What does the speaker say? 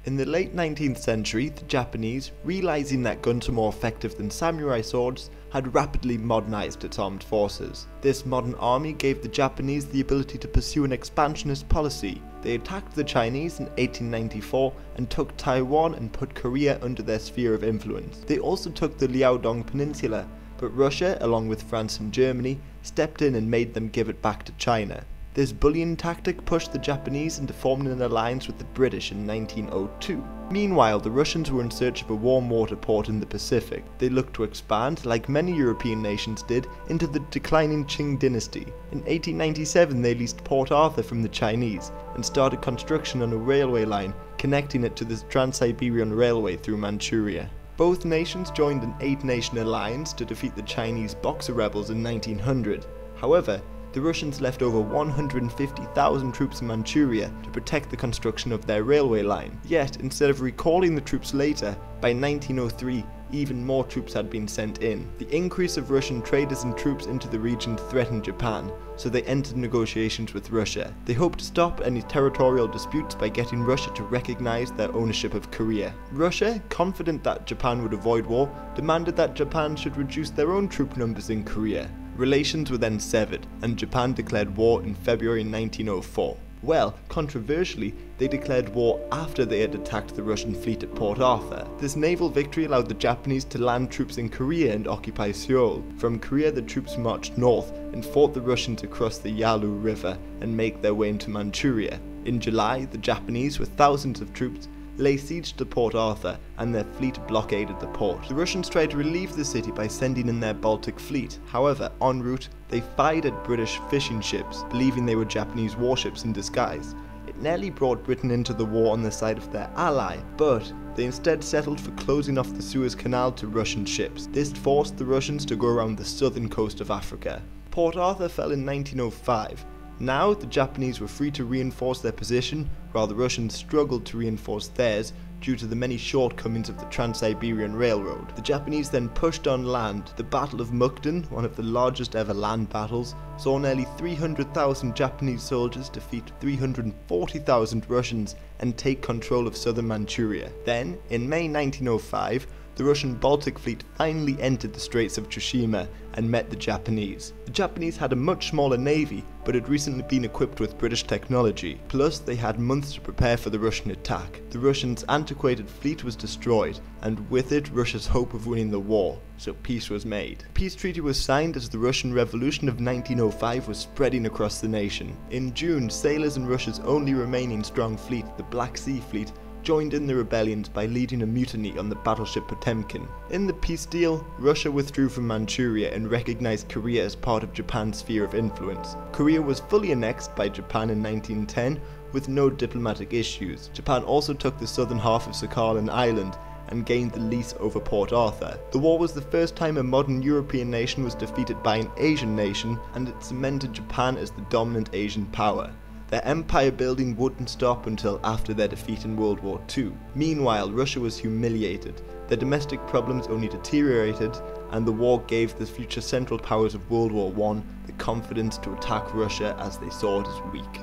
In the late 19th century, the Japanese, realizing that guns were more effective than samurai swords, had rapidly modernized its armed forces. This modern army gave the Japanese the ability to pursue an expansionist policy. They attacked the Chinese in 1894 and took Taiwan and put Korea under their sphere of influence. They also took the Liaodong Peninsula, but Russia, along with France and Germany, stepped in and made them give it back to China. This bullying tactic pushed the Japanese into forming an alliance with the British in 1902. Meanwhile, the Russians were in search of a warm water port in the Pacific. They looked to expand, like many European nations did, into the declining Qing dynasty. In 1897 they leased Port Arthur from the Chinese and started construction on a railway line connecting it to the Trans-Siberian Railway through Manchuria. Both nations joined an 8-nation alliance to defeat the Chinese Boxer rebels in 1900. However, the Russians left over 150,000 troops in Manchuria to protect the construction of their railway line. Yet, instead of recalling the troops later, by 1903 even more troops had been sent in. The increase of Russian traders and troops into the region threatened Japan, so they entered negotiations with Russia. They hoped to stop any territorial disputes by getting Russia to recognize their ownership of Korea. Russia, confident that Japan would avoid war, demanded that Japan should reduce their own troop numbers in Korea. Relations were then severed, and Japan declared war in February 1904. Well, controversially, they declared war after they had attacked the Russian fleet at Port Arthur. This naval victory allowed the Japanese to land troops in Korea and occupy Seoul. From Korea, the troops marched north and fought the Russians across the Yalu River and make their way into Manchuria. In July, the Japanese, with thousands of troops, lay siege to Port Arthur and their fleet blockaded the port. The Russians tried to relieve the city by sending in their Baltic fleet. However, en route, they fired at British fishing ships, believing they were Japanese warships in disguise. It nearly brought Britain into the war on the side of their ally, but they instead settled for closing off the Suez Canal to Russian ships. This forced the Russians to go around the southern coast of Africa. Port Arthur fell in 1905. Now, the Japanese were free to reinforce their position, while the Russians struggled to reinforce theirs due to the many shortcomings of the Trans-Siberian Railroad. The Japanese then pushed on land. The Battle of Mukden, one of the largest ever land battles, saw nearly 300,000 Japanese soldiers defeat 340,000 Russians and take control of southern Manchuria. Then, in May 1905, the Russian Baltic fleet finally entered the Straits of Tsushima and met the Japanese. The Japanese had a much smaller navy, but had recently been equipped with British technology. Plus, they had months to prepare for the Russian attack. The Russians' antiquated fleet was destroyed, and with it, Russia's hope of winning the war. So peace was made. The peace treaty was signed as the Russian Revolution of 1905 was spreading across the nation. In June, sailors in Russia's only remaining strong fleet, the Black Sea Fleet, joined in the rebellions by leading a mutiny on the battleship Potemkin. In the peace deal, Russia withdrew from Manchuria and recognized Korea as part of Japan's sphere of influence. Korea was fully annexed by Japan in 1910 with no diplomatic issues. Japan also took the southern half of Sakhalin Island and gained the lease over Port Arthur. The war was the first time a modern European nation was defeated by an Asian nation, and it cemented Japan as the dominant Asian power. Their empire building wouldn't stop until after their defeat in World War II. Meanwhile, Russia was humiliated. Their domestic problems only deteriorated, and the war gave the future Central Powers of World War I the confidence to attack Russia as they saw it as weak.